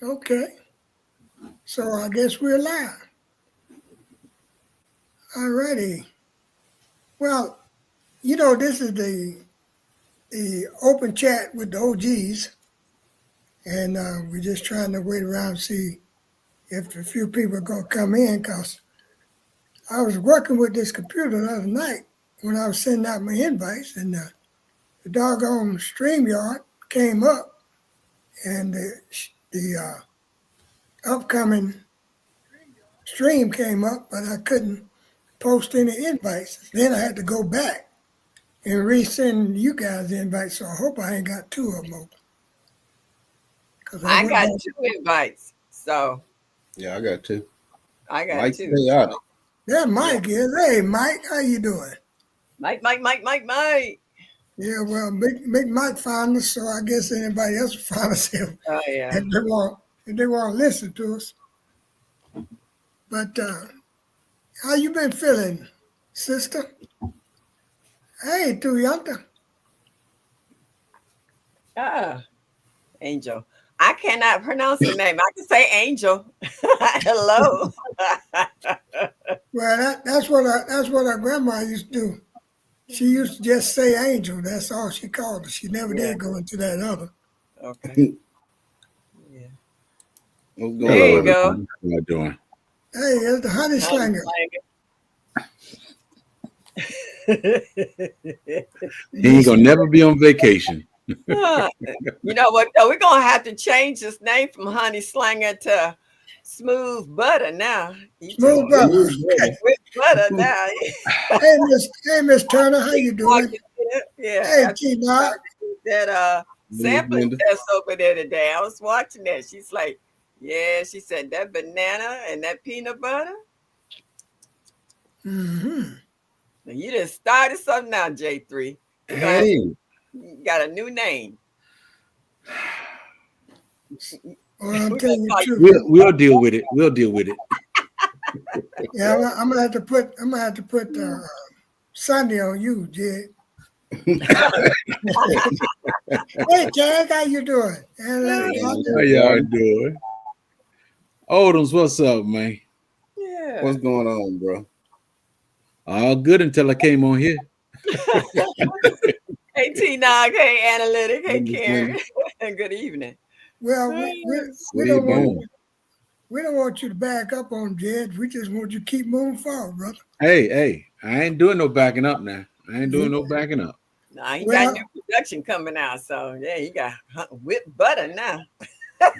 Okay, so I guess we're live. Alrighty. Well, this is the open chat with the OGs, and we're just trying to wait around and see if a few people are gonna come in. Cause I was working with this computer the other night when I was sending out my invites, and the doggone StreamYard came up, and the upcoming stream came up, but I couldn't post any invites. Then I had to go back and resend you guys the invite. So I hope I ain't got two of them open. Cause I I went got back. two invites. So Yeah, I got two. I got Mike, two. stay out. So, There yeah. Mike is. Hey Mike, how you doing? Mike. Yeah, well, Big Mike found us, so I guess anybody else will find us if, Oh if yeah. they want if they want to listen to us. But how you been feeling, sister? Hey, Tuyanta. Ah, Angel. I cannot pronounce her name. I can say Angel. Hello. Well, that's what our grandma used to do. She used to just say Angel. That's all she called her. She never Yeah. did go into that other. Okay. Yeah. What's going There on, you go. everybody? How you doing? Hey, it's the honey Honey slanger. slanger. He ain't gonna never be on vacation. Ah, you know what? Though? We're gonna have to change his name from Honey Slanger to Smooth Butter now. He just Smooth brother. Okay. whip butter now. Hey Miss Turner, how you doing? Yeah, Hey after T she Knox. did that Miss sampling Linda. test over there today. I was watching that. She's like, yeah, she said that banana and that peanut butter. Mm-hmm. Now, you just started something now, J3. You're gonna have to Hey, you got a new name. Well, I'm We're gonna telling you the call truth. we'll deal with it. We'll deal with it. Yeah, I'm gonna have to put Sunday on you, Jed. Hey Jag, how you doing? you. Analytic How Doctor. y'all doing? Odoms, what's up, man? Yeah. What's going on, bro? All good until I came on here. Hey T Nog, hey Analytic, Hey, hey Miss Karen, Linda. and good evening. Well, we Sweet don't want boom. we don't want you to back up on Jed. We just want you to keep moving forward, brother. Hey, I ain't doing no backing up now. I ain't doing You- no backing up. Nah, he got new Well, production coming out, so yeah, he got whipped butter now.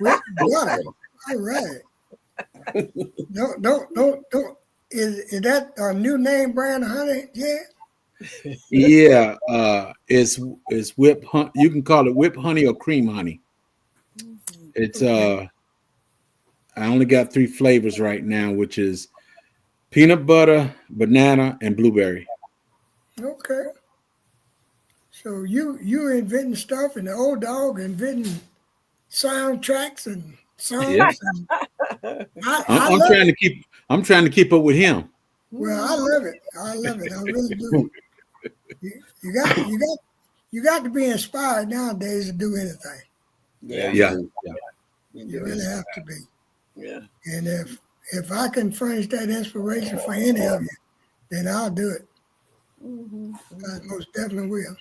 with butter. All right. Don't. Is that a new name brand of honey? Yeah. Yeah, it's whip honey. You can call it whip honey or cream honey. It's Okay. I only got three flavors right now, which is peanut butter, banana, and blueberry. Okay. So you inventing stuff, and the old dog inventing soundtracks and Yeah, songs, and I I'm, I I'm love trying it. to keep. I'm trying to keep up with him. Well, I love it. I love it. I really do. You got to be inspired nowadays to do anything. Yeah, Yeah, yeah, you yeah. you You do. really have to be. Yeah. And if I can furnish that inspiration for any of you, then I'll do it. I most definitely will.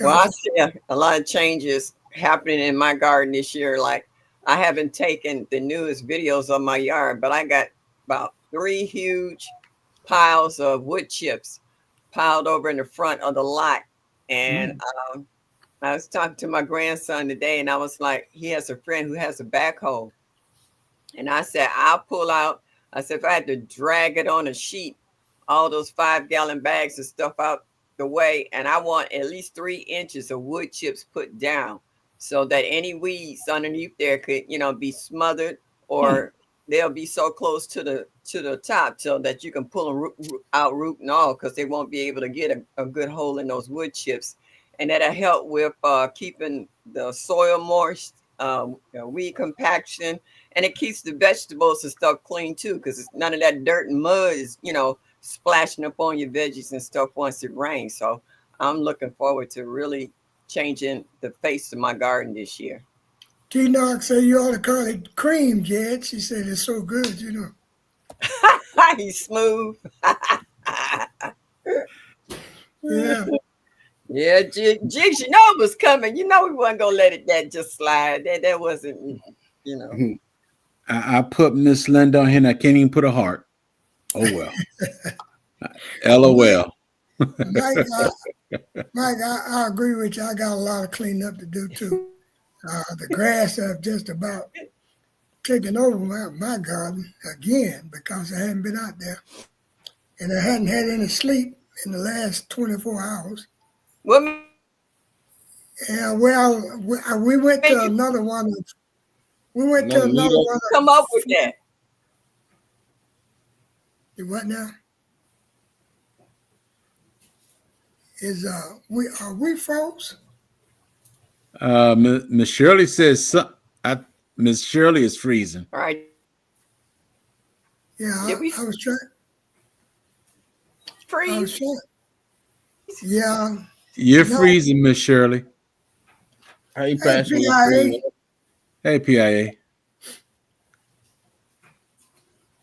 Well, I Because see a lot of changes happening in my garden this year. Like I haven't taken the newest videos of my yard, but I got about three huge piles of wood chips piled over in the front of the lot. And Mm. I was talking to my grandson today, and I was like, he has a friend who has a backhoe. And I said, I'll pull out. I said, if I had to drag it on a sheet, all those 5 gallon bags of stuff out the way, and I want at least 3 inches of wood chips put down so that any weeds underneath there could, be smothered, Hmm. or they'll be so close to the top so that you can pull them out root and all, because they won't be able to get a good hole in those wood chips. And that'll help with keeping the soil moist, weed compaction, and it keeps the vegetables and stuff clean too, because none of that dirt and mud is splashing up on your veggies and stuff once it rains. So I'm looking forward to really changing the face of my garden this year. T-Knock said you ought to call it cream, Jed. She said it's so good, you know. He's smooth. Yeah. Yeah, Jigs, you know it was coming. You know we wasn't gonna let that just slide. That wasn't, you know. I put Miss Linda on here and I can't even put a heart. Oh well. LOL. Mike, I agree with you. I got a lot of cleaning up to do too. The grass have just about taken over my garden again because I hadn't been out there. And I hadn't had any sleep in the last 24 hours. What Yeah, well, we went to another one. We went to another one. Come up with that? What now? Are we froze? Miss Shirley says Miss Shirley is freezing. All right. Yeah, I was trying. Freeze. I was trying. Yeah. You're freezing, Miss Shirley. Hey, Pastor. Hey, PIA.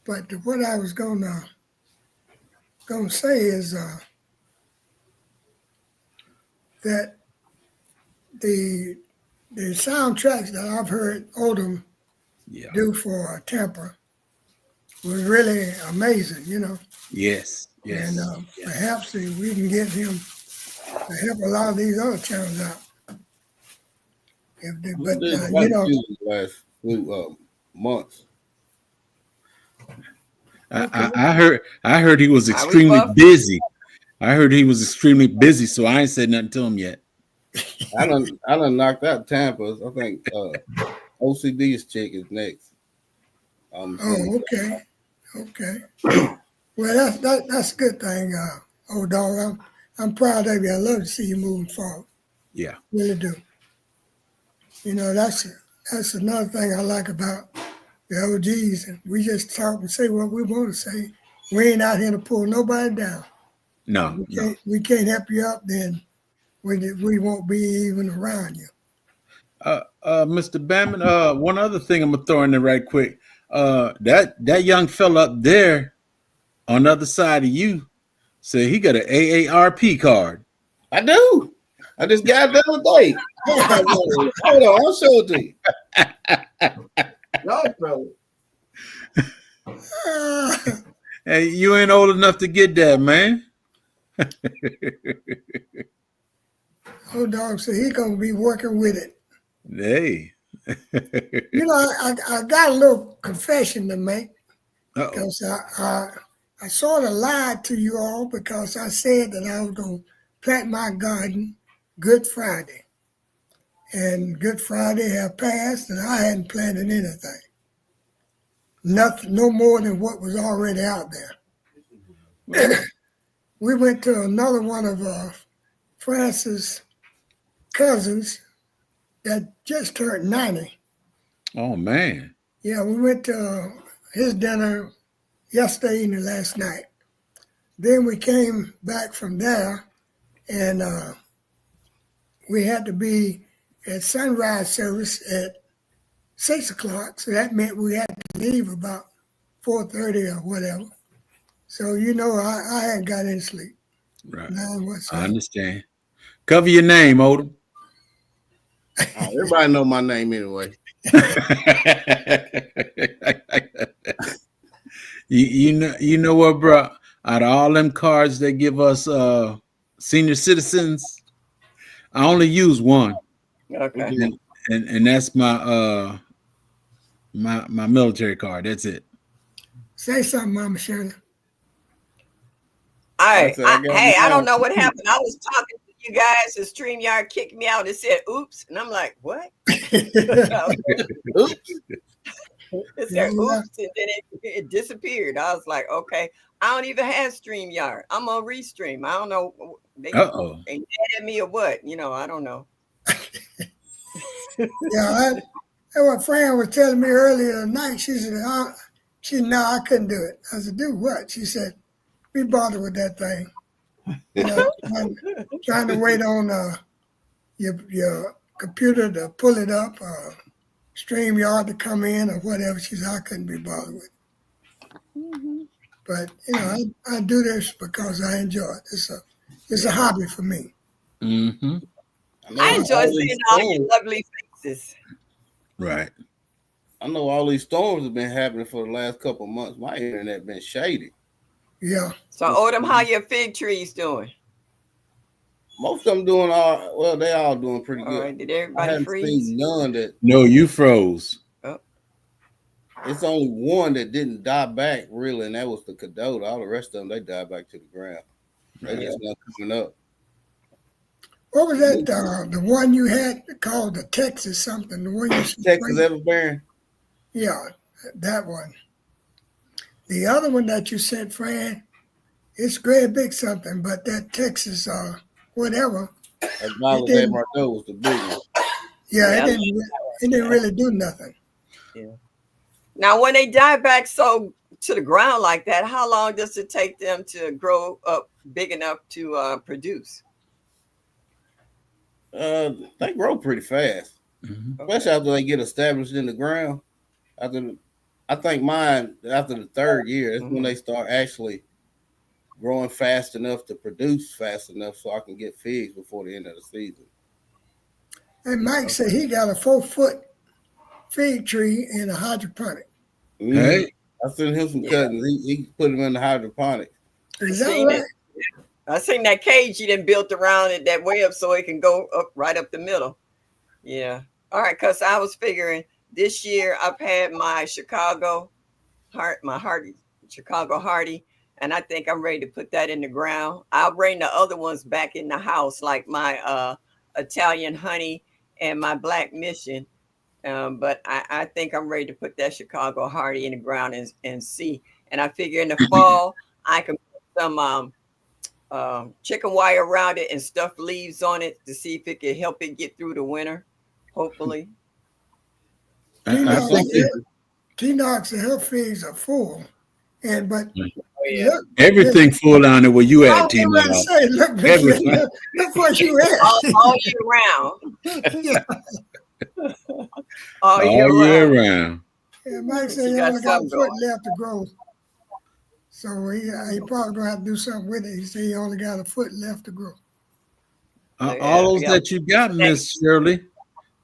But what I was gonna say is that the soundtracks that I've heard Odom do for Tampa was really amazing, you know. Yes. And perhaps we can get him to help a lot of these other channels out. But you know, last few months. I heard he was extremely busy. I heard he was extremely busy, so I ain't said nothing to him yet. I done knocked out Tampa. I think OCD's chick is next. okay. Well, that's a good thing, old dog. I'm proud of you. I love to see you moving forward. Yeah, Really do. You know, that's another thing I like about the OGs. And we just talk and say what we want to say. We ain't out here to pull nobody down. no. We can't help you up, then we won't be even around you. Mr. Bamman, one other thing I'm gonna throw in there right quick. That young fella up there on the other side of you said he got an AARP card. I do. I just got it the other day. Hold on, I'll show it to you. No, bro. Hey, you ain't old enough to get that, man. Old dog said he gonna be working with it. Hey. You know, I got a little confession to make. Uh-oh. Because I sort of lied to you all because I said that I was going to plant my garden Good Friday. And Good Friday had passed and I hadn't planted anything. Nothing, no more than what was already out there. We went to another one of Francis' cousins that just turned 90. Oh, man. Yeah, we went to his dinner yesterday and last night. Then we came back from there and we had to be at sunrise service at 6 o'clock. So that meant we had to leave about 4:30 or whatever. So, you know, I hadn't got any sleep. Right. None whatsoever. I understand. Cover your name, Odom. Everybody know my name anyway. you know what, bro? Out of all them cards they give us senior citizens, I only use one. Okay. And that's my my military card. That's it. Say something, Mama Shirley. I don't know what happened. I was talking to you guys, and StreamYard kicked me out and said, oops. And I'm like, what? Oops. It said, oops, and then it disappeared. I was like, okay, I don't even have StreamYard. I'm on Restream. I don't know. They mad at me or what? You know, I don't know. Yeah, that's what Fran was telling me earlier tonight. She said, no, I couldn't do it. I said, do what? She said, be bothered with that thing. You know, trying to wait on your computer to pull it up. StreamYard to come in or whatever. She said I couldn't be bothered with. But I do this because I enjoy it. It's a hobby for me. Mm-hmm. I enjoy seeing all your lovely faces. Right. I know all these storms have been happening for the last couple of months. My internet been shady. Yeah. So, Odom, how your fig trees doing? Most of them doing they all doing pretty All good. right, did I everybody haven't freeze? seen none that. No, you froze. It's only one that didn't die back really, and that was the Cadota. All the rest of them, they died back to the ground. They just not coming up. What was that? The one you had called the Texas something. The one you Texas Everbearing. Yeah, that one. The other one that you sent, Fran, it's great big something, but that Texas whatever. That Violet de Marteau was the big one. Yeah, it didn't really do nothing. Yeah. Now, when they die back so to the ground like that, how long does it take them to grow up big enough to produce? They grow pretty fast, especially after they get established in the ground. I think mine after the third year is when they start actually growing fast enough to produce fast enough so I can get figs before the end of the season. And Mike said he got a 4-foot fig tree in a hydroponic. Hey, I sent him some cuttings. He put them in the hydroponic. Is that right? I seen that cage you done built around it that way up so it can go up right up the middle. Yeah. All right, because I was figuring this year I've had my Chicago Hardy, and I think I'm ready to put that in the ground. I'll bring the other ones back in the house, like my Italian honey and my Black Mission. But I think I'm ready to put that Chicago Hardy in the ground and see. And I figure in the fall I can put some chicken wire around it and stuff leaves on it to see if it can help it get through the winter. Hopefully. T-Knox and her figs are full, but everything full down there where you at, T-Knox. Look what you at. All year round. All year round. Yeah, Mike said he only got a foot left to grow. So he probably gonna have to do something with it. He said he only got a foot left to grow. All those that you got, Miss Shirley,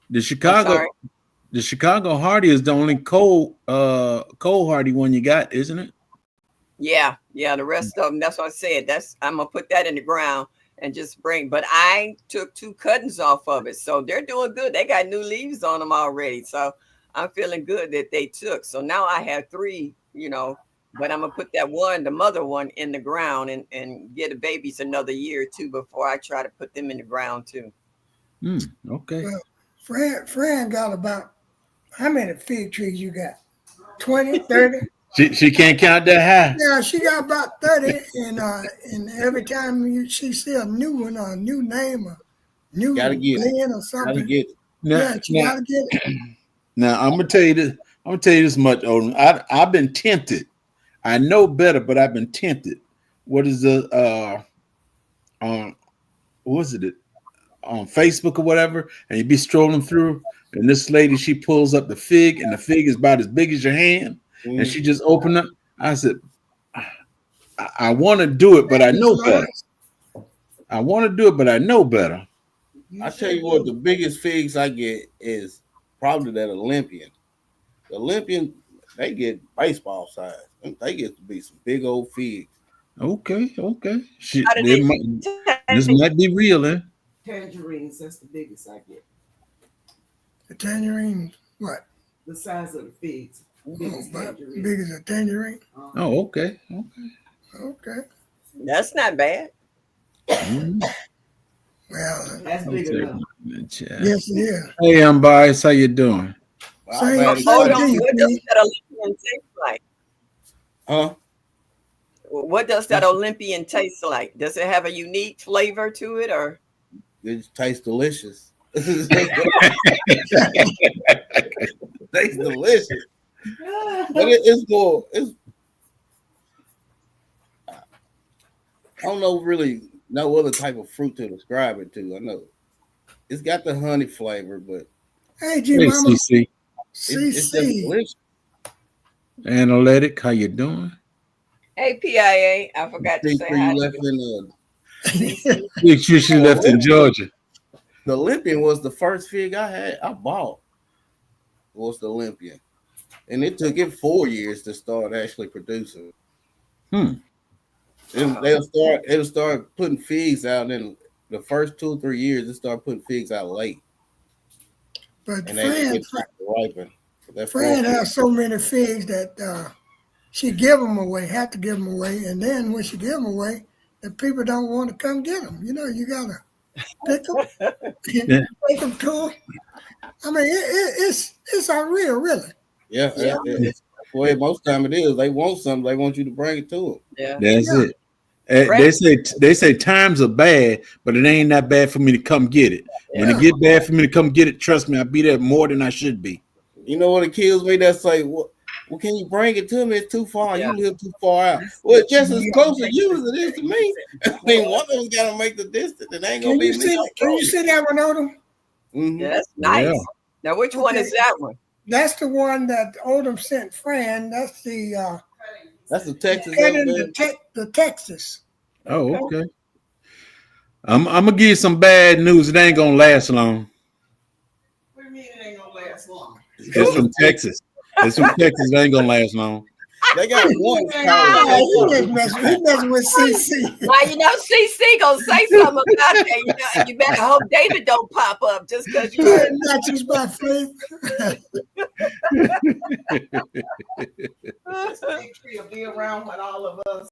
the Chicago Hardy is the only cold hardy one you got, isn't it? Yeah. The rest of them, that's what I said. I'm gonna put that in the ground and just bring. But I took 2 cuttings off of it, so they're doing good. They got new leaves on them already, so I'm feeling good that they took. So now I have 3, but I'm gonna put that one, the mother one, in the ground and get the babies another year or 2 before I try to put them in the ground too. Okay. Well, Fran got about how many fig trees you got? 20, 30? She can't count that high. Yeah, she got about 30, and every time she see a new one or a new name or new blend or something, gotta get it. Gotta get it. Now I'm gonna tell you this. I'm gonna tell you this much, Odom. I've been tempted. I know better, but I've been tempted. What is the what is it on Facebook or whatever? And you be strolling through, and this lady, she pulls up the fig, and the fig is about as big as your hand, and she just opened up. I said, I want to do it, but I know better. I want to do it, but I know better. I tell you what, the biggest figs I get is probably that Olympian. The Olympian, they get baseball size. They get to be some big old figs. Okay. This might be real, eh? Tangerines, that's the biggest I get. The tangerine, what? The size of the figs. Big as a tangerine. Oh, okay. That's not bad. Well, that's big enough. Yes, it is. Hey, Bias, how you doing? Hold on. What does that Olympian taste like? Huh? What does that Olympian taste like? Does it have a unique flavor to it, or? It just tastes delicious. Tastes delicious. But it's more. I don't know really no other type of fruit to describe it to. I know it's got the honey flavor, but hey, G Mama. CC. It's just CC. delicious. Analytic, how you doing? Hey, PIA, I forgot to Things say where hi you to left you. in the Big sure she left in Georgia. The Olympian was the first fig I bought. Was the Olympian, and it took it 4 years to start actually producing. Hmm. And it'll start putting figs out in the first 2 or 3 years. It start putting figs out late, But and they get time to ripen. That Fran fourth has so many figs that she give them away, have to give them away, and then when she give them away, the people don't want to come get them. You know, you gotta pick them, Yeah. take them to them. I mean, it's unreal, really. yeah, Yeah. it's the way most time it is. They want something. They want you to bring it to them. Yeah. That's Yeah. it. They say times are bad, but it ain't that bad for me to come get it. When it get bad for me to come get it, trust me, I'll be there more than I should be. You know what it kills me? That's like, well, can you bring it to me? It's too far. Yeah. You live too far out. Well, it's just as close to you as it is to me. I mean, one of them's got to make the distance. It ain't gonna Can be you me. see? Can you see that one, Odom? Mhm. Yeah, that's nice. Yeah. Now, which one is that one? That's the one that Odom sent Fran. That's the That's the Texas heading Alabama. the Texas. Oh, okay. I'm gonna give you some bad news. It ain't gonna last long. What do you mean it ain't gonna last long? It's from Texas. It's from Texas. It ain't gonna last long. They got one Oh, he called messing with CC. Now, you know, CC gonna say something about that. You know, you better hope David don't pop up just because you. Not just by faith. This big tree will be around when all of us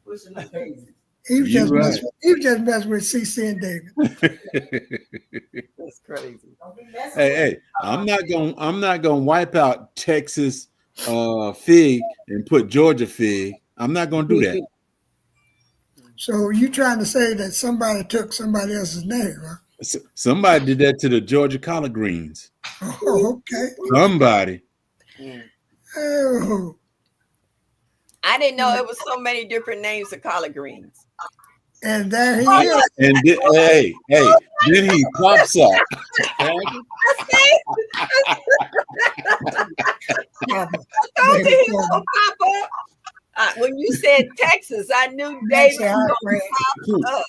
pushing the daisies. He was You just right. messing with CC and David. That's crazy. Don't be messing with Hey, I'm not gonna wipe out Texas fig and put Georgia fig. I'm not gonna do that. So you trying to say that somebody took somebody else's name, huh? Somebody did that to the Georgia collard greens. Oh, okay. Somebody. Oh, I didn't know it was so many different names of collard greens. and there he is. And hey, then he pops up. Told you he was gonna pop up. When you said Texas, I knew David was gonna pop up.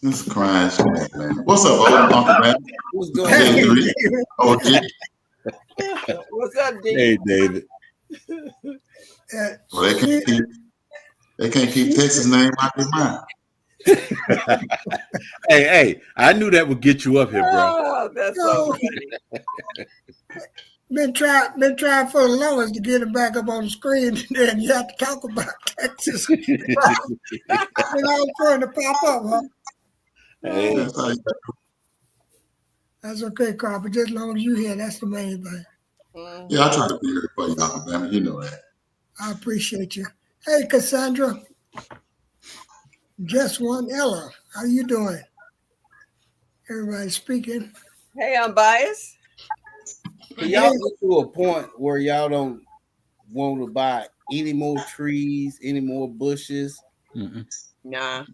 This is crying shit, man. What's up, old Uncle man? Who's going Hey, on? David. OG. What's up, D? Hey, David. Well, they can't keep Texas name out their mind. Hey, I knew that would get you up here, bro. Oh, that's so No. funny. Been trying for the lowest to get him back up on the screen, and then you have to talk about Texas. And all trying to pop up, huh? Hey, That's how you That's okay, Cropper. Just as long as you here, that's the main thing. Mhm. Yeah, I try to be here for you, Uncle Ben. You know that. I appreciate you. Hey, Cassandra. Just one Ella. How you doing? Everybody speaking. Hey, I'm biased. Y'all get to a point where y'all don't want to buy any more trees, any more bushes. mm-mm. Nah.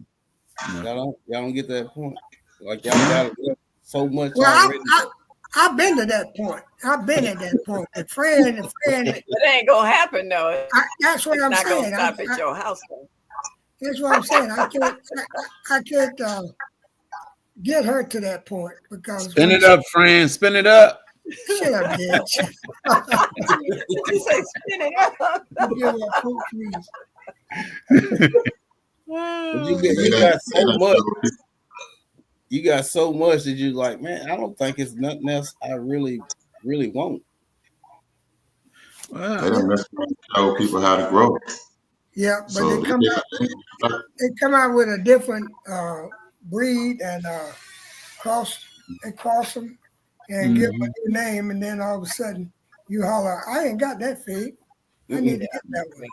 Y'all don't get to that point. Like y'all got so much Well, already. I've been to that point. I've been at that point. And Fran, It ain't gonna happen though. that's what I'm It's not gonna saying. stop at your house though. That's what I'm saying. I can't get her to that point because Spin it up, friend. Spin it up. Shut up, bitch. You say spin it up. Give her fruit trees. But you got so much. You got so much that you like, man. I don't think it's nothing else I really want. They Wow. don't necessarily show people how to grow. Yeah, but So they come out with a different breed and cross them and give them a new name, and then all of a sudden you holler, I ain't got that fig. I need to get that one.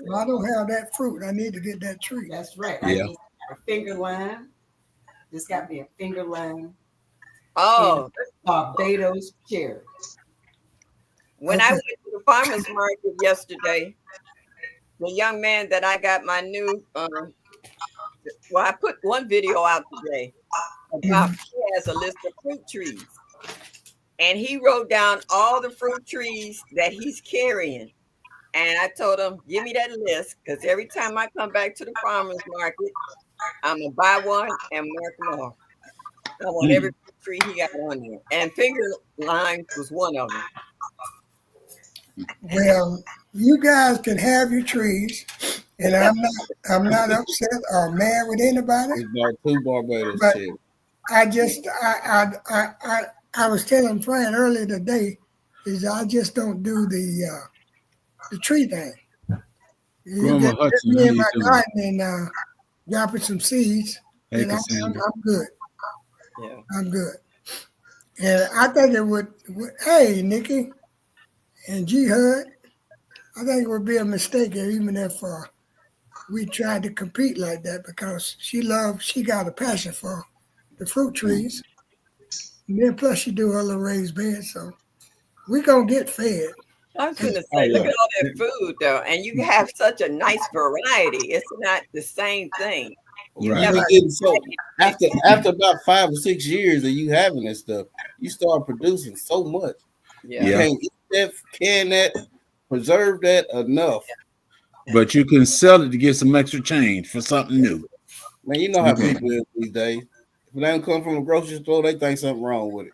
Well, I don't have that fruit. I need to get that tree. That's right. Yeah. I just got a finger line. This got me a finger line. Oh, Barbados cherry. when I went to the farmer's market yesterday, the young man that I got my new well, I put one video out today about he has a list of fruit trees. and he wrote down all the fruit trees that he's carrying. And I told him, give me that list, because every time I come back to the farmer's market, I'm going to buy one and mark them off. I want every tree he got on there. And finger lines was one of them. Well, you guys can have your trees, and I'm not upset or mad with anybody. It's about 2 Barbados But- chicks. I was telling Fran earlier today is I just don't do the tree thing. You Grandma get Hudson, me how in you my doing? garden and dropping some seeds, Hey, and I'm Cassandra. good. Yeah. I'm good. And I think it would hey, Nikki and G Hud, I think it would be a mistake even if we tried to compete like that, because she got a passion for the fruit trees. And then plus she do her little raised bed, so we gonna get fed. I was going to Oh, say, look yeah. at all that food, though. And you have such a nice variety. It's not the same thing. You Right. have You a- be getting so after about 5 or 6 years of you having this stuff, you start producing so much. yeah. You Yeah. can't eat that, can that, preserve that enough. But you can sell it to get some extra change for something new. Man, you know how Okay. people is these days. If they don't come from a grocery store, they think something wrong with it.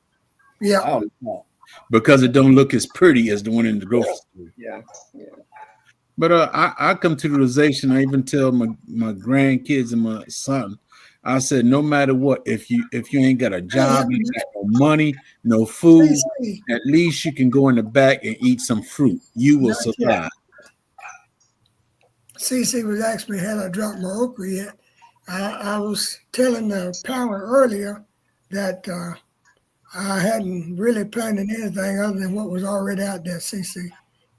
I Yeah, don't know. Because it don't look as pretty as the one in the grocery store. Yeah. But I come to the realization. I even tell my grandkids and my son, I said, no matter what, if you ain't got a job, you got no money, no food, CC, at least you can go in the back and eat some fruit. You will Not yet. survive. CC was asking me had I dropped my okra yet. I was telling the panel earlier that I hadn't really planted anything other than what was already out there, CC.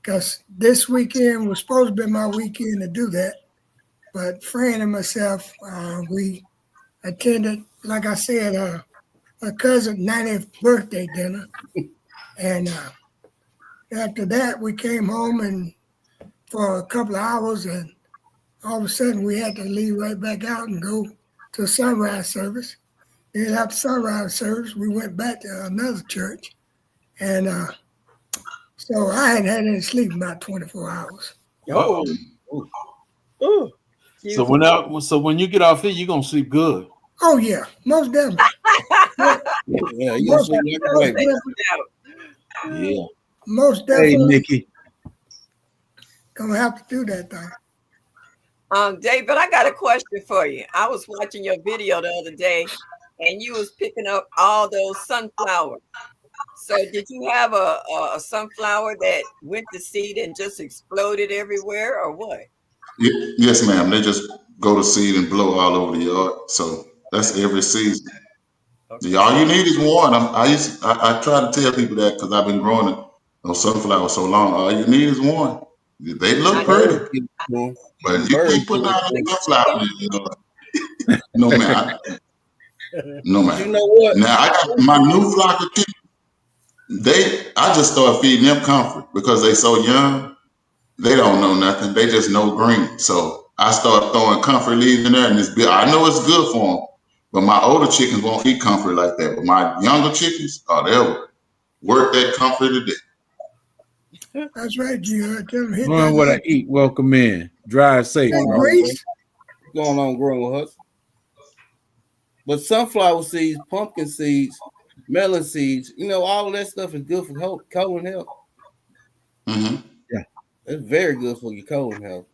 Because this weekend was supposed to be my weekend to do that. But Fran and myself, we attended, like I said, a cousin's 90th birthday dinner. And after that, we came home and for a couple of hours, and all of a sudden we had to leave right back out and go to a sunrise service. Then after sunrise service, we went back to another church. And so I hadn't had any sleep in about 24 hours. Oh. Ooh. So when you get off here, you're gonna sleep good. Oh, yeah, most definitely. Yeah, you gonna sleep like a baby. Yeah. Most Hey, definitely Nikki. gonna have to do that thing. David, I got a question for you. I was watching your video the other day, and you was picking up all those sunflowers. So did you have a sunflower that went to seed and just exploded everywhere, or what? Yes, ma'am. They just go to seed and blow all over the yard. So that's every season. Okay. All you need is one. I try to tell people that because I've been growing sunflower so long. All you need is one. They look pretty, but you keep putting out the sunflower. No man. No You man. know what? Now I got my new flock of chickens. I just started feeding them comfort because they so young. They don't know nothing. They just know green. So I started throwing comfort leaves in there, and I know it's good for them. But my older chickens won't eat comfort like that. But my younger chickens, they'll work that comfort today. That's right, G. Tell them hit Learn that what I like eat. Welcome in. Drive safe. that bro. grease. What's going on, growing with us? But sunflower seeds, pumpkin seeds, melon seeds, all of that stuff is good for colon health. Mm-hmm. It's very good for your colon health.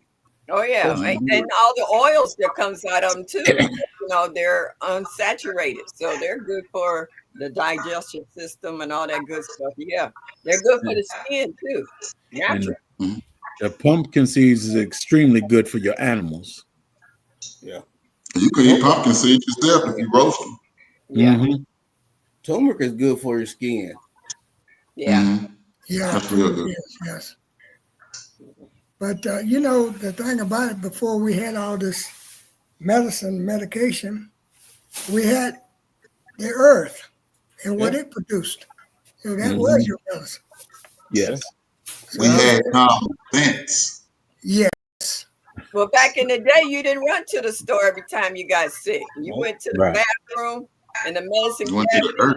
Oh yeah, and all the oils that comes out of them too. They're unsaturated, so they're good for the digestion system and all that good stuff. Yeah, they're good for the skin too. Natural. And the pumpkin seeds is extremely good for your animals. Yeah. You can eat pumpkin seeds yourself if you roast them. Yeah, Mhm. Turmeric is good for your skin. yeah. Mhm. Yeah, That's real good. yes. But the thing about it, before we had all this medication, we had the earth and what it produced. So that was your medicine. Yes. We had common sense. Yes. Well, back in the day, you didn't run to the store every time you got sick. You went to the Right. bathroom and the medicine You went to the earth.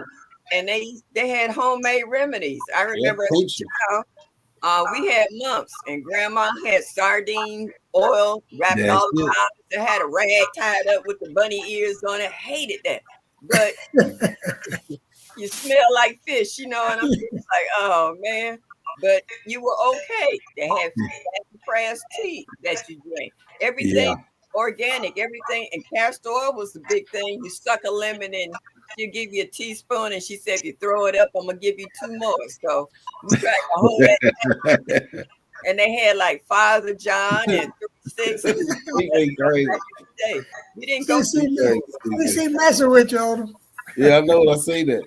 and they had homemade remedies. I remember as a pictures. child, we had mumps, and Grandma had sardine oil wrapped That's all it. around it. It had a rag tied up with the bunny ears on it. Hated that, but you smell like fish, and I'm just like, oh man. But you were okay. They had pressed tea that you drank. Everything Yeah. organic, everything, and castor oil was the big thing. You suck a lemon and she'll give you a teaspoon, and she said, if you throw it up, I'm gonna give you 2 more. So we drank a whole lot, and they had like Father John and 3 6. We ain't crazy. We didn't go We see messing with you, Odom. Yeah, I know what I say that.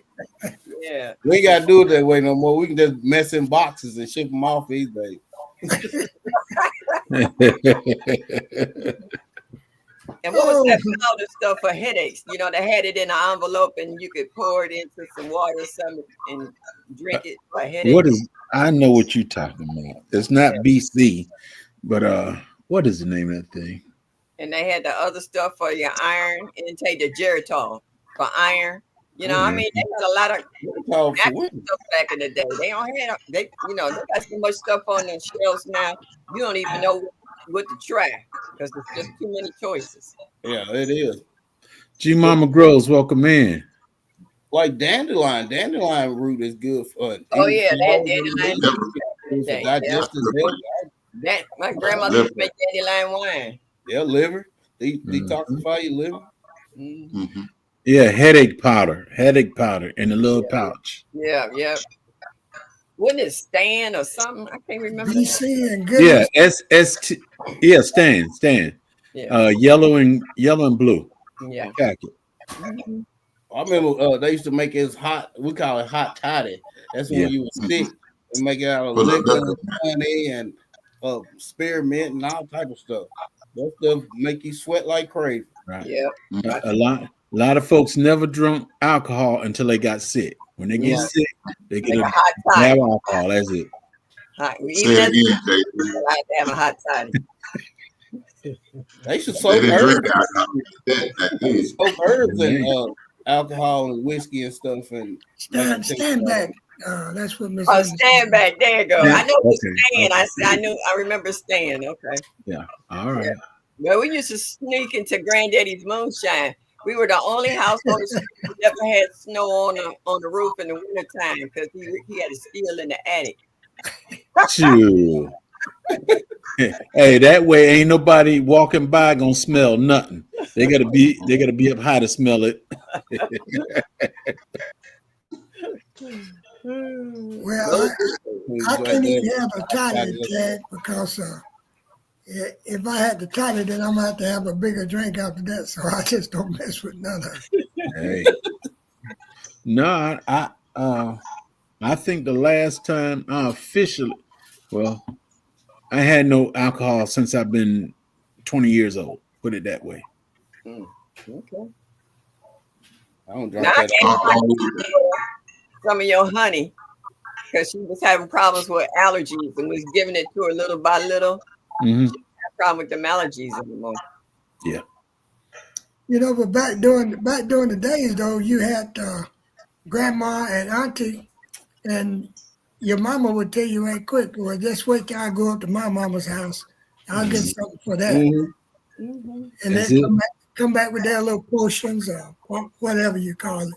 yeah. We ain't gotta do it that way no more. We can just mess in boxes and ship them off these days. And what was that powder stuff for headaches? They had it in an envelope and you could pour it into some water or something and drink it for headaches. What is? I know what you're talking about. It's not BC, but what is the name of that thing? And they had the other stuff for your iron intake, the Geritol for iron. I mean, they had a lot of natural stuff back in the day. They don't have they got so much stuff on their shelves now. You don't even know what to try because there's just too many choices. Yeah, it is. G Mama Grows, welcome in. Like dandelion root is good for. Oh yeah, that dandelion. That my grandmother used to make dandelion wine. Yeah, liver. Detoxify your liver. Mm-hmm. Yeah, headache powder in a little pouch. Yeah. Wasn't it Stan or something? I can't remember. BC and good. Yeah, SST. Yeah, Stan. Yeah. Yellow and blue. Yeah. Packet. Mm-hmm. I remember they used to make it hot. We call it hot toddy. That's when you were sick and make it out of liquor, honey, and spearmint and all type of stuff. That stuff make you sweat like crazy. Right. Yeah. A lot of folks never drunk alcohol until they got sick. When they get sick, they get a hot have toddy. alcohol. That's it. Even as I like to have a hot toddy. They should soak herbs and alcohol and whiskey and stuff. And stand back. That's what Miss. Oh, stand back. There you go. I know who's Stan. Okay. I remember Stan. Okay. Yeah. All right. Yeah. Well, we used to sneak into Granddaddy's moonshine. We were the only household who never had snow on the roof in the wintertime because he had a steel in the attic. Shoot. Hey, that way ain't nobody walking by gonna smell nothing. They gotta be up high to smell it. Well, I can't even have a toddy, Ted, because if I had the toddy, then I'm gonna have to have a bigger drink after that. So I just don't mess with none of it. Hey. No, I think the last time I officially, I had no alcohol since I've been 20 years old. Put it that way. Okay. I don't drink Now I that. can't some of your honey because she was having problems with allergies and was giving it to her little by little. Mm-hmm. She didn't have a problem with them allergies anymore. Yeah. But back during the days though, you had grandma and auntie, and your mama would tell you right quick, well, just wait till I go up to my mama's house. I'll get something for that. Mm-hmm. And then come back with their little potions or whatever you call it.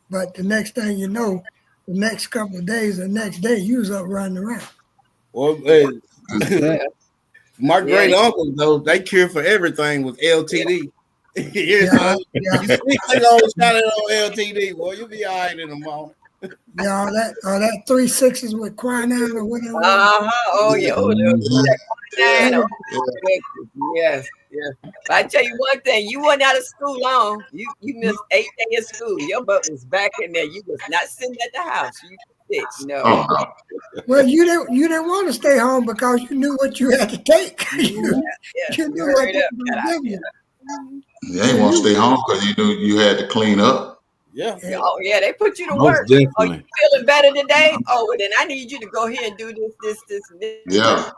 But the next thing you know, the next couple of days, the next day, you was up running around. Well, my great uncles though, they cure for everything with LTD. You always got it on LTD. Well, you'll be all right in the morning. Yeah, all that 3 6s with quinine or whatever. Oh yeah. Yes. But I tell you one thing, you weren't out of school long. You missed 8 days of school. Your butt was back in there. You was not sitting at the house. You sick, Well, you didn't want to stay home because you knew what you had to take. You knew what they were giving you. You ain't want to stay home because you knew you had to clean up. Yeah. Oh yeah, they put you to Most work. definitely. Oh, you feeling better today? Oh, well, then I need you to go here and do this, and this. Yeah.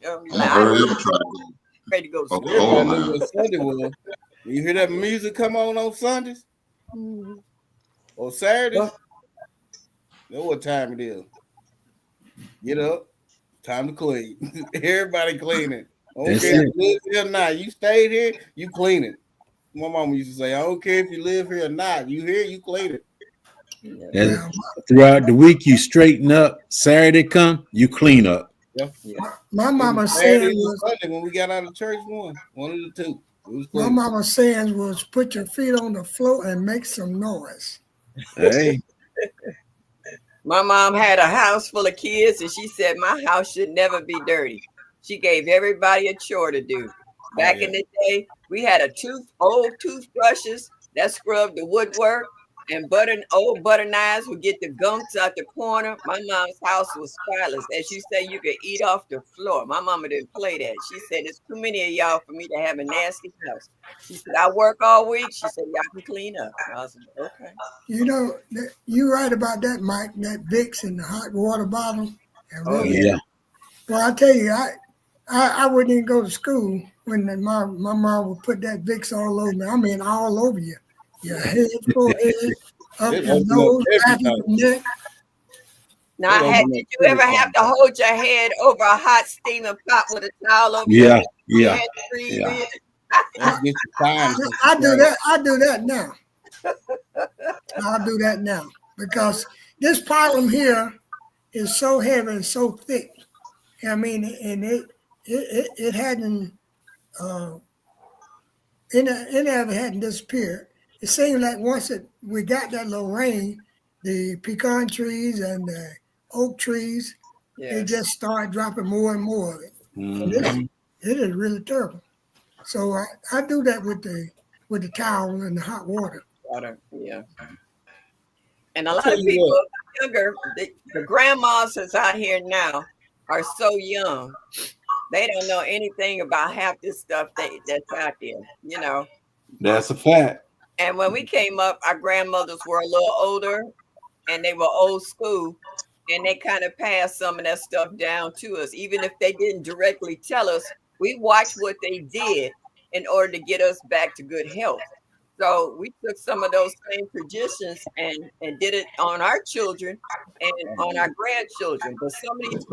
Like, Hurry up and try to go. ready to go to school. Oh, I knew what Sunday was. You hear that music come on Sundays? On Saturday, Well, know what time it is. Get up, time to clean. Everybody cleaning. I don't That's care if it. you live here or not. You stayed here, you clean it. My mama used to say, I don't care if you live here or not. You here, you clean it. yeah, And Yeah, throughout the week, you straighten up. Saturday come, you clean up. Yeah. yeah. my It mama was Saturday saying or was Sunday when we got out of church one of the two. It was my clean. mama saying was put your feet on the floor and make some noise. Hey, My mom had a house full of kids, and she said my house should never be dirty. She gave everybody a chore to do. Back yeah. in the day, we had old toothbrushes that scrubbed the woodwork, and old butter knives would get the gumps out the corner. My mom's house was spotless. As you say, you could eat off the floor. My mama didn't play that. She said, "There's too many of y'all for me to have a nasty house." She said, "I work all week." She said, "Y'all can clean up." I was like, "Okay." You know, you right about that, Mike. That Vicks in the hot water bottle and Oh rub yeah. it. yeah. Well, I tell you, I wouldn't even go to school when my mom would put that Vicks all over me. I mean, all over you. Your head, forehead, up It your opened up nose, back of everything. your neck. Now, It opened did up you ever have everything. to hold your head over a hot steaming pot with a towel over your Yeah. head? You Yeah. had to breathe Yeah. in? Let's get your time. I do that. I do that now. I'll do that now because this problem here is so heavy and so thick. I mean, and it hadn't it never hadn't disappeared. It seemed like once we got that little rain, the pecan trees and the oak trees, they Yes. just started dropping more and more of it. And Mhm. it is really terrible. So I do that with the towel and the hot water. Water. Yeah. And a I lot tell of you people what, younger, the grandmas that's out here now are so young. They don't know anything about half this stuff that's out there, you know. That's a fact. And when we came up, our grandmothers were a little older and they were old school. And they kind of passed some of that stuff down to us. Even if they didn't directly tell us, we watched what they did in order to get us back to good health. So we took some of those same traditions and did it on our children and on our grandchildren. But some of these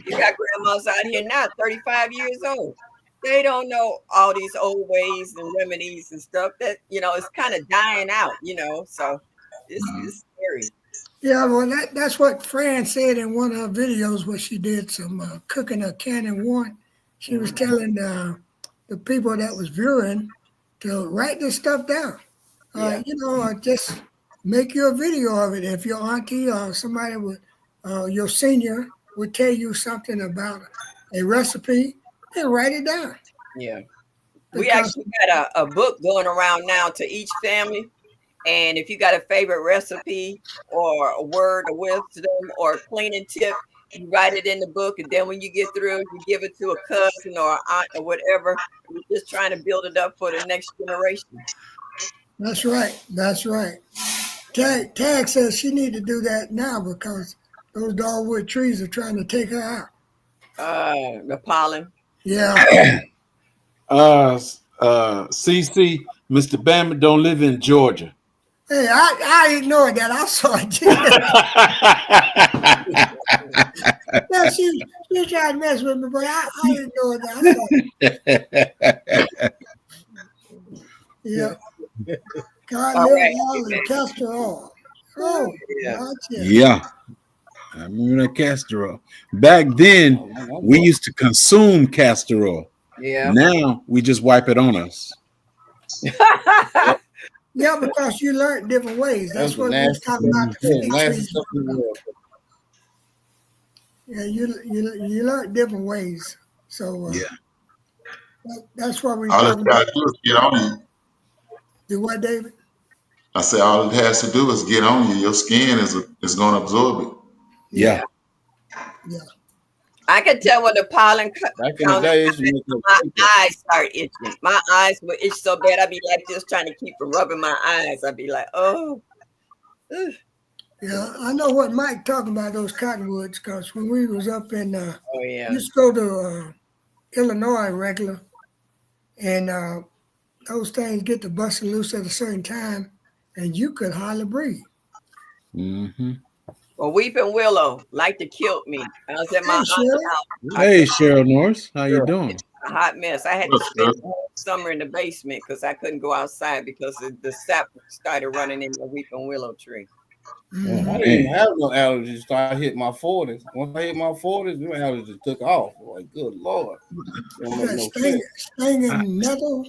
you got grandmas out here now, 35 years old. They don't know all these old ways and remedies and stuff that, it's kind of dying out, So it's scary. Yeah, well, that's what Fran said in one of her videos where she did some cooking a cannon one. She was telling the people that was viewing to write this stuff down. Yeah. Just make you a video of it. If your auntie or somebody would, your senior would tell you something about a recipe, then write it down. Yeah. We Because actually got a book going around now to each family. And if you got a favorite recipe or a word of wisdom or a cleaning tip, you write it in the book. And then when you get through, you give it to a cousin or an aunt or whatever. We're just trying to build it up for the next generation. that's right. That's right. Tag says she need to do that now because those dogwood trees are trying to take her out. The pollen. Yeah. CC, Mr. Bama don't live in Georgia. Hey, I ignored that. I saw it. Yeah, she tried to mess with me, but I ignored that. I saw it. Yeah. God All live right. all and castor oil. Oh, Yeah. gotcha. Yeah. I remember that castor oil. Back then, we used to consume castor oil. Yeah. Now we just wipe it on us. Yeah, because you learned different ways. That's what we was talking about. The fig trees. Yeah, you learn different ways. So that's what we All talking it about. gotta do is get on you. Do what, David? I say all it has to do is get on you. Your skin is gonna absorb it. Yeah. Yeah. I can tell when the pollen back in the day, my eyes start itching. My eyes would itch so bad. I'd be like just trying to keep from rubbing my eyes. I'd be like, oh. Ugh. Yeah, I know what Mike talking about, those cottonwoods, because when we was up in, Oh yeah. used to go to Illinois regular, and those things get to busting loose at a certain time, and you could hardly breathe. Mm-hmm. Well, Weeping Willow like to kill me. I was at my Hey, aunt's Shirley. house. Hey, Cheryl Norris, how you Sure. doing? A hot mess. I had to What's spend up? the whole summer in the basement because I couldn't go outside because the sap started running in the Weeping Willow tree. Oh, I Mhm. didn't even man. have no allergies until I hit my 40s. Once I hit my 40s, my allergies took off. Like, good Lord. Don't make That no sting, sense. stinging nettle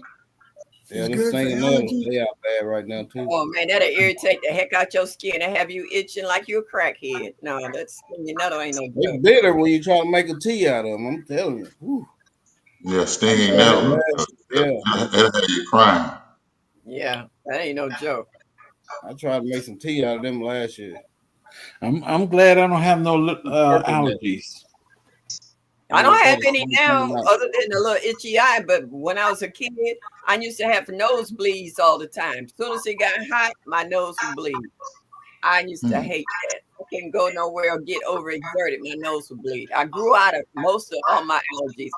Yeah, is them good for stinging nettles, allergies. they out bad right now, too. Oh man, that'll irritate the heck out your skin and have you itching like you're a crackhead. No, that's nettle ain't no They joke. bitter when you try to make a tea out of them. I'm telling you. Whew. Yeah, I stinging tried it nettle. last. Yeah, It'll have you crying. Yeah, that ain't no joke. I tried to make some tea out of them last year. I'm glad I don't have no Purple nettle. allergies. I don't have Motherfucker, any I'm now coming out. other than a little itchy eye, but when I was a kid, I used to have nosebleeds all the time. As soon as it got hot, my nose would bleed. I used to hate that. I couldn't go nowhere or get overexerted. My nose would bleed. I grew out of most of all my allergies.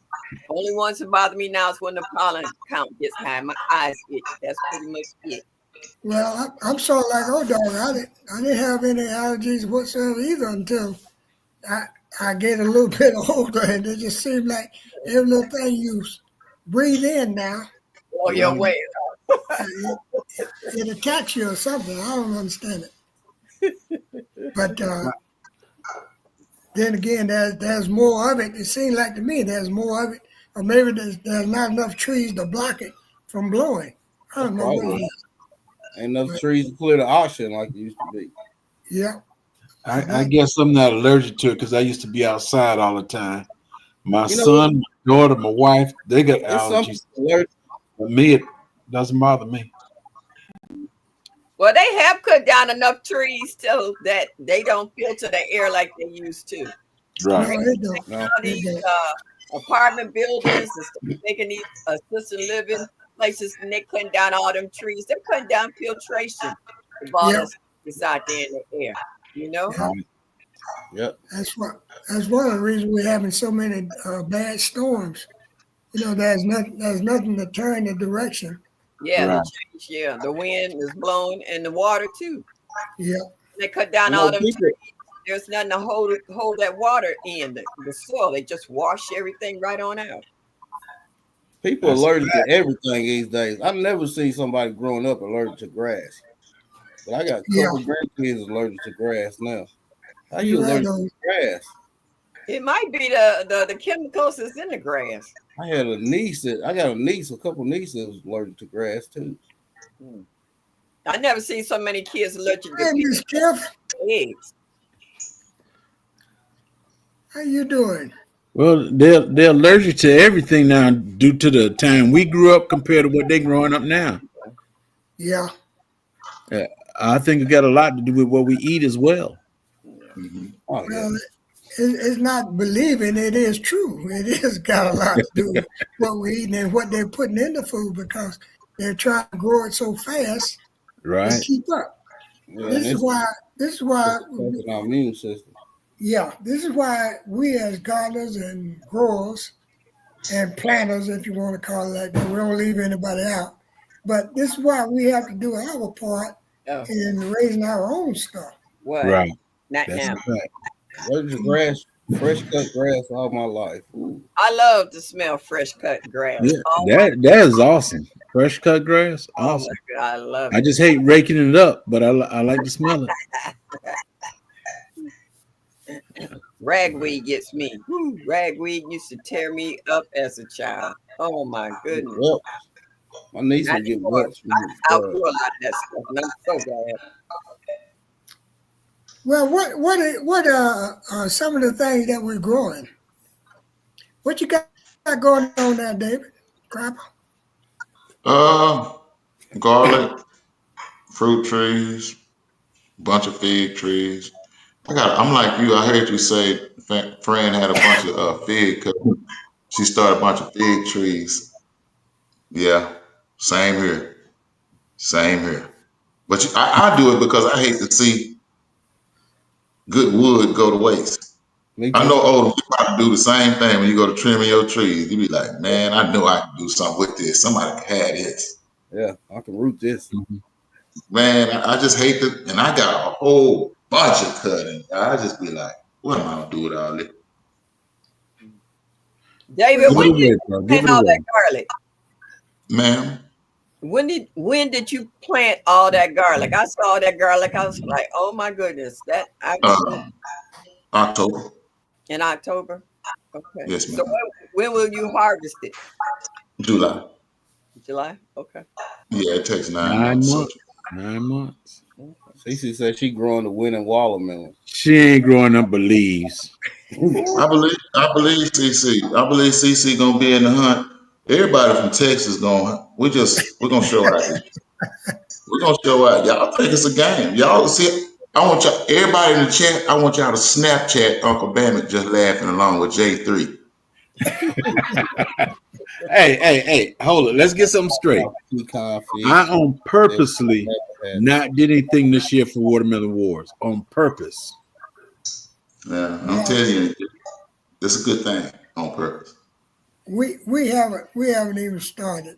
Only ones that bother me now is when the pollen count gets high. My eyes itch. That's pretty much it. Well, I'm sort of like old dog. I didn't have any allergies whatsoever either until I, I get a little bit older, and it just seemed like every little thing you breathe in now, Oh, your way. it, it attacks you or something. I don't understand it. But then again, there's more of it. It seems like to me there's more of it, or maybe there's not enough trees to block it from blowing. I don't know what it Probably. is. Ain't enough trees to clear the ocean like it used to be. Yeah. I guess I'm not allergic to it because I used to be outside all the time. My You know son, my daughter, my wife, they got It's something allergies. allergic. But me, it doesn't bother me. Well, they have cut down enough trees so that they don't filter the air like they used to. No, Right. it don't. No. Now It these don't. apartment buildings and stuff, making these assisted living places, and they cutting down all them trees. They're cutting down filtration of all Yep. that's out there in the air. You know? Yeah. Yep. That's one of the reasons we're having so many bad storms. You know, there's nothing to turn the direction. Yeah, Right. the change. Yeah, the wind is blowing and the water too. Yeah. They cut down You all know, them people, trees. There's nothing to hold that water in the soil. They just wash everything right on out. people That's a allergic to everything these days. I've never seen somebody growing up allergic to grass. But I got a Yeah. couple grandkids allergic to grass now. How you You're right allergic on. to grass? It might be the chemicals that's in the grass. I got a couple nieces that was allergic to grass too. I never seen so many kids allergic Hey, to Miss Tiff, eggs. how you doing? Well, they're allergic to everything now due to the time we grew up compared to what they're growing up now. Yeah. I think it got a lot to do with what we eat as well. Oh yeah. Well, it's not believing, it is true. It is got a lot to do with what we're eating and what they're putting in the food because they're trying to grow it so fast to Right. keep up. Yeah, and This is it's why. This is why. affecting our immune system. Yeah. This is why we as gardeners and growers and planters, if you want to call it like that, we don't leave anybody out. But this is why we have to do our part Oh, in raising our own stuff. what? Right. Not That's now. a fact. Allergic to grass, fresh cut grass all my life. Ooh. I love to smell fresh cut grass. Yeah, Oh my, that is awesome. Fresh cut grass, oh my awesome. God, I love I it. just hate raking it up, but I like to smell it. Ragweed gets me. Woo, ragweed used to tear me up as a child. Oh my goodness. Well, my niece Not would get anymore. wet. I outgrew a lot of that stuff, and I'm so glad. Well, what are some of the things that we're growing? What you got going on there, David? Crap. Garlic, fruit trees, bunch of fig trees. I'm like you. I heard you say Fran had a bunch of fig. She started a bunch of fig trees. Yeah, same here. Same here. But I do it because I hate to see good wood go to waste. Me I too. know Odom, you probably do the same thing when you go to trimming your trees. You be like, man, I know I can do something with this. Somebody can have this. Yeah, I can root this. Mhm. Man, I just hate the, and I got a whole bunch of cutting. I just be like, what am I gonna do with all this? David, Give when it did away, you bro. Give plant it all away. that garlic? Ma'am, When did you plant all that garlic? I saw that garlic. I was like, oh my goodness, that I was October. in October. Okay. Yes, So ma'am. when will you harvest it? July. July? Okay. Yeah, it takes 9 9 months. months. 9 months. Cece said she growing the winning watermelon. She ain't growing up but leaves. I believe CC. I believe CC gonna be in the hunt. Everybody from Texas we're gonna show out. We're gonna show out. Y'all think it's a game. Y'all see, I want y'all, everybody in the chat, I want y'all to Snapchat Uncle Bandit just laughing along with J3. Hey, hold it. Let's get something straight. I on purposely not did anything this year for Watermelon Wars. On purpose. Yeah, I'm telling you, it's a good thing on purpose. We haven't even started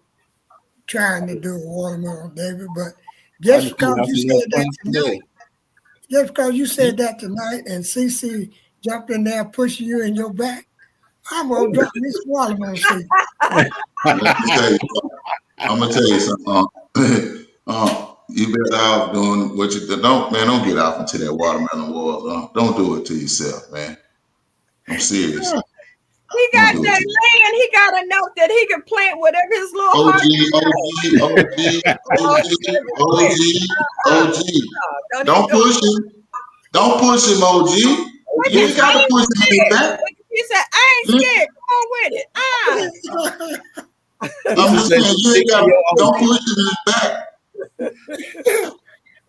trying to do a watermelon, David. But just because you said that tonight, and CC jumped in there pushing you in your back, I'm gonna drop this watermelon seed. I'm gonna tell you something. You better off doing what you don't get off into that watermelon wars. Don't do it to yourself, man. I'm serious. He got that land. He got enough that he can plant whatever his little heart. OG. Don't push him. Don't push him, OG. You ain't got to push him in his back. He said, I ain't scared. Go on with it. I'm just saying, you ain't got to, don't push him in his back.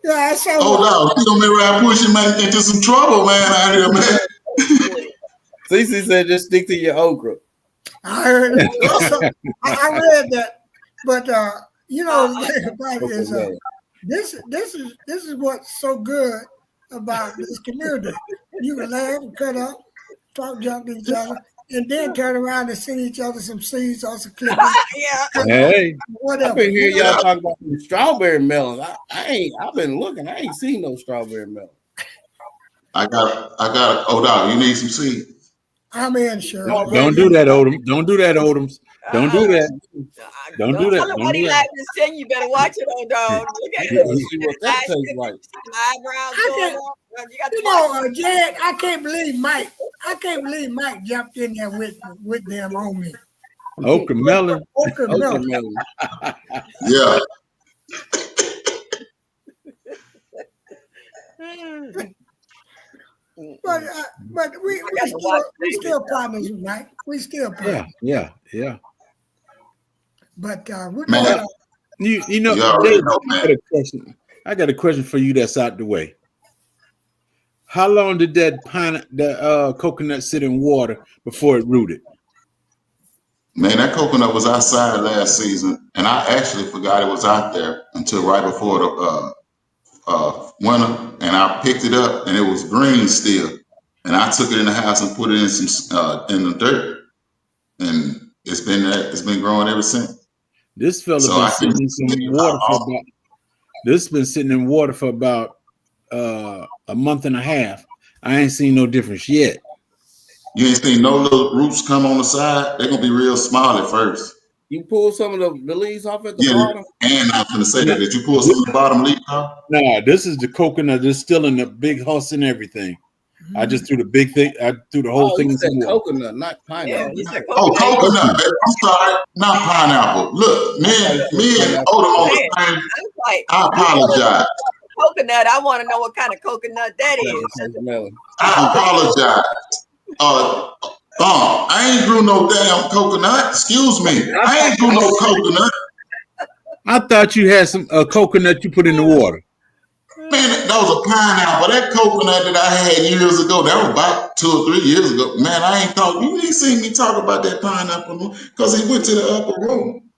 Yeah, I saw. Oh no, he's gonna be around pushing man into some trouble, man, out here, man. CC said just stick to your okra. I heard it. I read that. But you know, the thing about it is this is what's so good about this community. You can laugh and cut up, talk junk to each other, and then turn around and send each other some seeds or some clippings. Hey, whatever. I've been hearing y'all talk about some strawberry melons. I've been looking. I ain't seen no strawberry melon. I got Odell, you need some seed. I'm in, sure. Don't do that, Odom. Don't do that, Odoms. Don't do that. Don't do that. Tell him what he like to say. You better watch it, old dog. Look at it. See what that tastes like. Eyebrows going on. Jed, I can't believe Mike jumped in there with them on me. Okra melon. Okra melon. Yeah. But we still partners, Mike. We still partners. Yeah. But we're Man. You know, I got a question for you that's out the way. How long did that coconut sit in water before it rooted? Man, that coconut was outside last season, and I actually forgot it was out there until right before the winter, and I picked it up, and it was green still, and I took it in the house and put it in some in the dirt, and it's been growing ever since. This fella been sitting in some water for about. This been sitting in water for about a month and a half. I ain't seen no difference yet. You ain't seen no little roots come on the side. They're gonna be real small at first. You pull some of the leaves off at the bottom? And I was gonna say that. Did you pull some of the bottom leaf off? No, this is the coconut that's still in the big husk and everything. I just threw the big thing. I threw the whole thing in some water. Coconut, not pineapple. Coconut. I'm sorry, not pineapple. Look, me and Odom on the same. I apologize. Coconut. I want to know what kind of coconut that is. I apologize. I ain't grew no damn coconut. Excuse me. I ain't grew no coconut. I thought you had some coconut you put in the water. Man, that was a pineapple. That coconut that I had years ago, that was about 2 or 3 years ago. Man, I ain't thought you ain't seen me talk about that pineapple because he went to the upper room.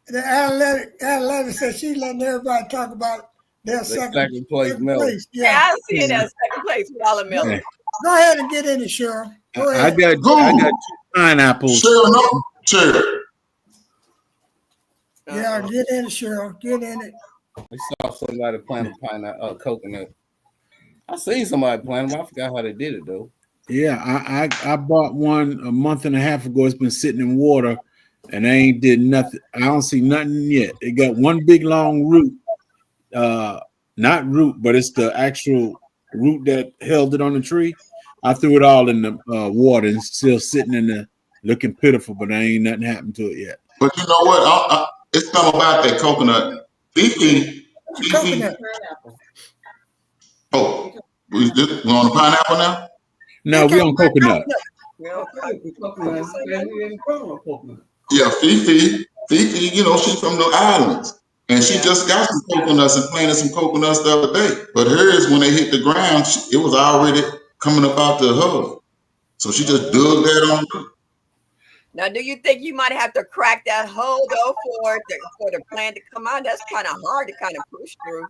The Atlanta said she letting everybody talk about their second place melon. Yeah, I see it as second place with all the melon. Go ahead and get in it, Cheryl. Go ahead. I got 2 pineapples. Cheryl, no. Cheryl. Yeah, get in it, Cheryl. Get in it. We saw somebody plant a pineapple, coconut. I seen somebody plant them. I forgot how they did it though. Yeah, I bought one a month and a half ago. It's been sitting in water, and I ain't did nothing. I don't see nothing yet. It got one big long root, not root, but it's the actual root that held it on the tree. I threw it all in the water and it's still sitting in there looking pitiful, but ain't nothing happened to it yet. But you know what? It's something about that coconut. Fifi. Coconut. Oh, we on the pineapple now? No, we on coconut. Yeah, Fifi, you know, she's from the islands. And she just got some coconuts and planted some coconuts the other day. But hers, when they hit the ground, it was already coming up out the hub. So she just dug that on. Now, do you think you might have to crack that hole though for the plant to come out? That's kind of hard to kind of push through.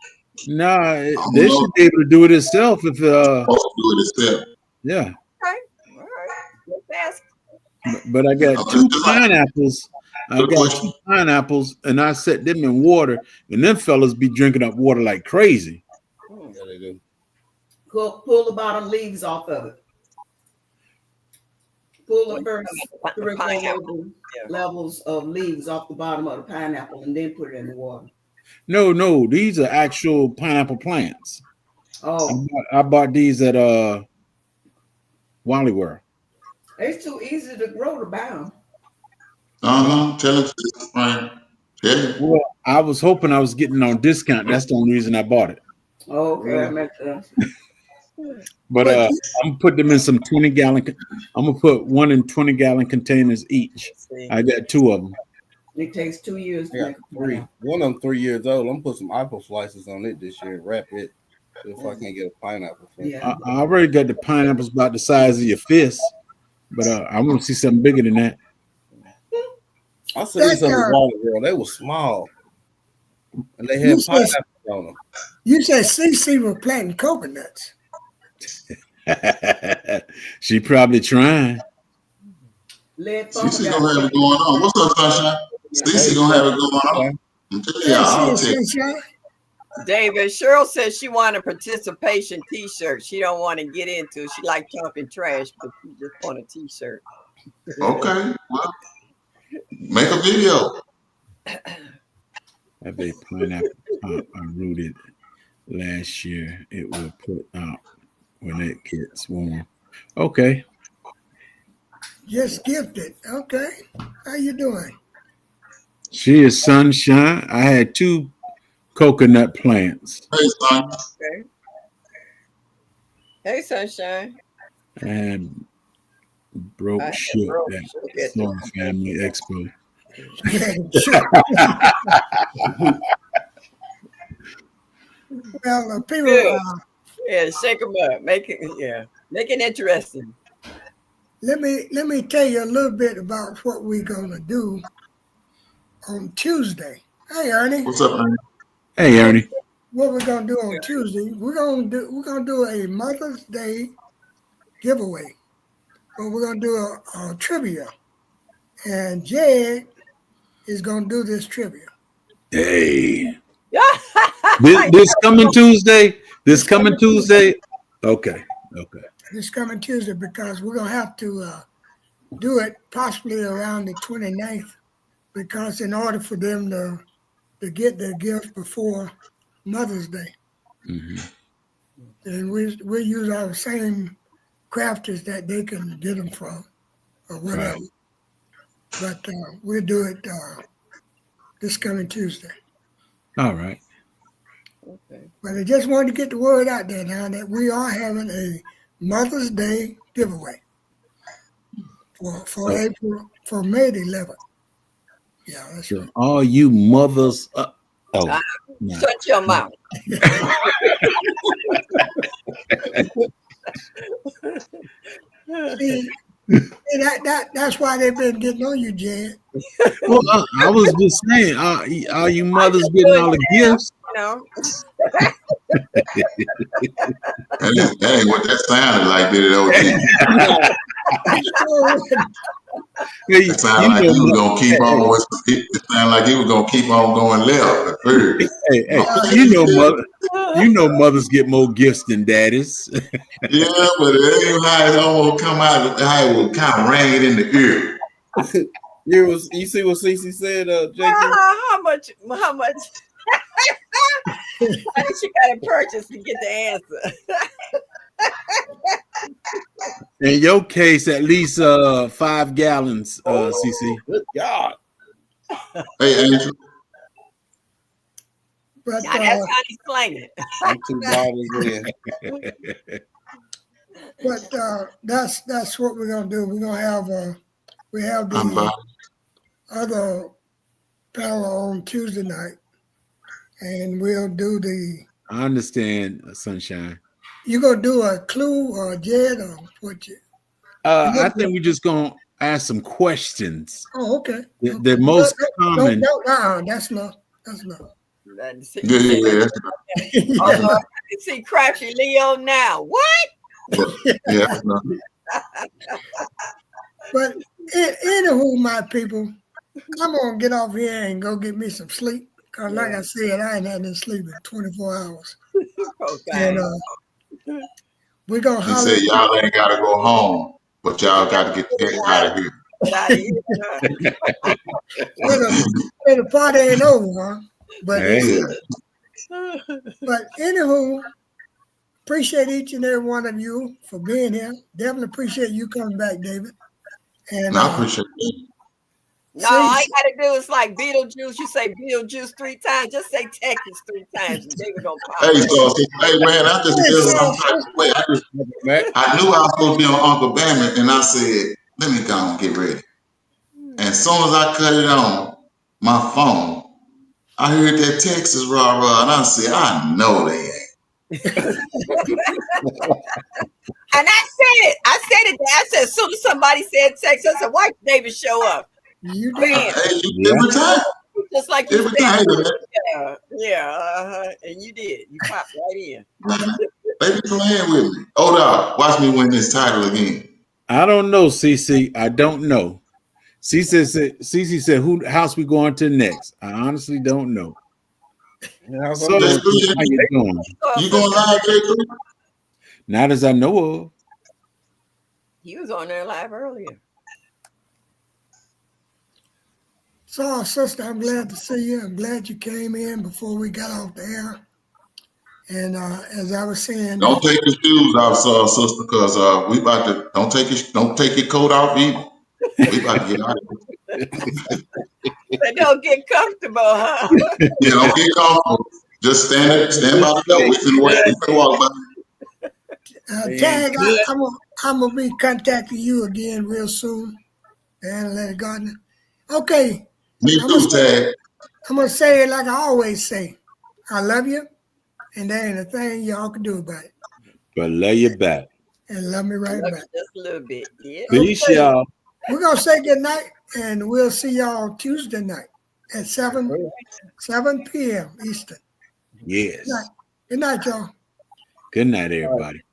Nah, they should be able to do it itself if Supposed to do it itself. yeah. Okay, all right. Let's ask. But I got two pineapples. And I set them in water, and them fellas be drinking up water like crazy. Yeah, they do. Pull the bottom leaves off of it. Pull the first three or four levels of leaves off the bottom of the pineapple and then put it in the water. No, these are actual pineapple plants. Oh, I bought these at Wally World. it's too easy to grow the bound. Tell him, Frank. Tell him. Well, I was hoping I was getting on discount. That's the only reason I bought it. Okay, Yeah. that makes sense. But I'm gonna put them in some 20-gallon. I'm gonna put one in 20-gallon containers each. I got two of them. It takes 2 years to Yeah, make a 3. plant. One of them 3 years old. I'm gonna put some apple slices on it this year. Wrap it. See if I can get a pineapple. From it. Yeah. I already got the pineapples about the size of your fist, but I want to see something bigger than that. I seen some in Wally World. They were small, and they had pineapples on them. You said CC was planting coconuts. She probably trying. Lead Cece gonna have it going on. What's up, Sunshine? Cece gonna have it going on. Yeah, I'll take it. David, Cheryl says she want a participation T-shirt. She don't want to get into it. She like talking trash, but she just want a T-shirt. Okay, well, make a video. That big pineapple pop I rooted last year. It will put out when it gets warm. Okay. Just gifted. Okay. How you doing? She is Sunshine. I had 2 coconut plants. Hey, son. Okay. Hey, Sunshine. And broke I had shit broke at shit. Storm Family Expo. Well, people, Good. Yeah, shake them up. Make it interesting. let me tell you a little bit about what we're gonna do on Tuesday. Hey, Ernie. What's up, man? Hey, Ernie. What we're gonna do on Tuesday? We're gonna do a Mother's Day giveaway, but we're gonna do a trivia, and Jed is gonna do this trivia. Hey. This coming Tuesday? This coming Tuesday? Okay. This coming Tuesday, because we're gonna have to do it possibly around the 29th, because in order for them to get their gift before Mother's Day, and we use our same crafters that they can get them from or whatever. Right. But we'll do it this coming Tuesday. All right. Okay. But I just wanted to get the word out there now that we are having a Mother's Day giveaway for April, for May the 11th. Yeah, that's right. All you mothers. No. Shut your mouth. See, that's why they've been getting on you, Jan. Well, I was just saying, are you mothers getting all the gifts? You know. That ain't what that sounded like, did it, OG? It sounded like he was gonna keep on. It sounded like he was gonna keep on going left at first. you know, mothers get more gifts than daddies. Yeah, but it ain't how it almost come out. How it will kind of ring it in the ear. You see what Cece said, JT? How much? How much? How much you got to purchase to get the answer? In your case, at least 5 gallons, CC. Good God. Hey, Angel. But Now that's how he's playing it. I'm 2 bottles in. but that's what we're gonna do. We're gonna have we have I'm the by. other panel on Tuesday night, and we'll do the. I understand, Sunshine. You gonna do a clue or a jet or what? I think we're just gonna ask some questions. Oh, okay. The most common. That's not. Yeah. Oh, you see Crafty Leo now. What? Yeah. No. But anywho, my people, I'm gonna get off here and go get me some sleep. Cause like I said, I ain't had no sleep in 24 hours. Okay. And we're gonna He holler. said y'all ain't gotta go home, but y'all got to get the heck out of here. Well, the party ain't over, huh? But Hey. but anywho, appreciate each and every one of you for being here. Definitely appreciate you coming back, David. And I appreciate it. No, all you gotta do is like Beetlejuice. You say Beetlejuice 3 times. Just say Texas 3 times, and David gonna pop. Hey, hey man, I just feel some type of way. I knew I was supposed to be on Uncle Bama, and I said, let me go and get ready. And as soon as I cut it on my phone, I heard that Texas rah-rah, and I said, I know they ain't. And I said it. I said as soon as somebody said Texas, I said, why did David show up? You did. Hey, every time. Just like you Every said. time. And you did. You popped right in. They be playing with me. Hold on. Watch me win this title again. I don't know, CC. I don't know. CC said, "Who house we going to next?" I honestly don't know. So, how you doing? You going live, J3? Not as I know of. He was on there live earlier. So, sister, I'm glad to see you. I'm glad you came in before we got off the air. And as I was saying, Don't take your shoes off, sister, because we about to don't take your coat off either. We about to get out of here. They don't get comfortable, huh? Yeah, don't get comfortable. Just stand by the door. We can walk by. Tag, I'm gonna be contacting you again real soon. And let it Gardner. Okay. Me too, Tag. I'm gonna say it like I always say. I love you, and there ain't a thing y'all can do about it. But love you back. And love me right back. Just a little bit. Yeah. Peace, y'all. We're gonna say good night, and we'll see y'all Tuesday night at 7 p.m. Eastern. Yes. Good night, y'all. Good night, everybody.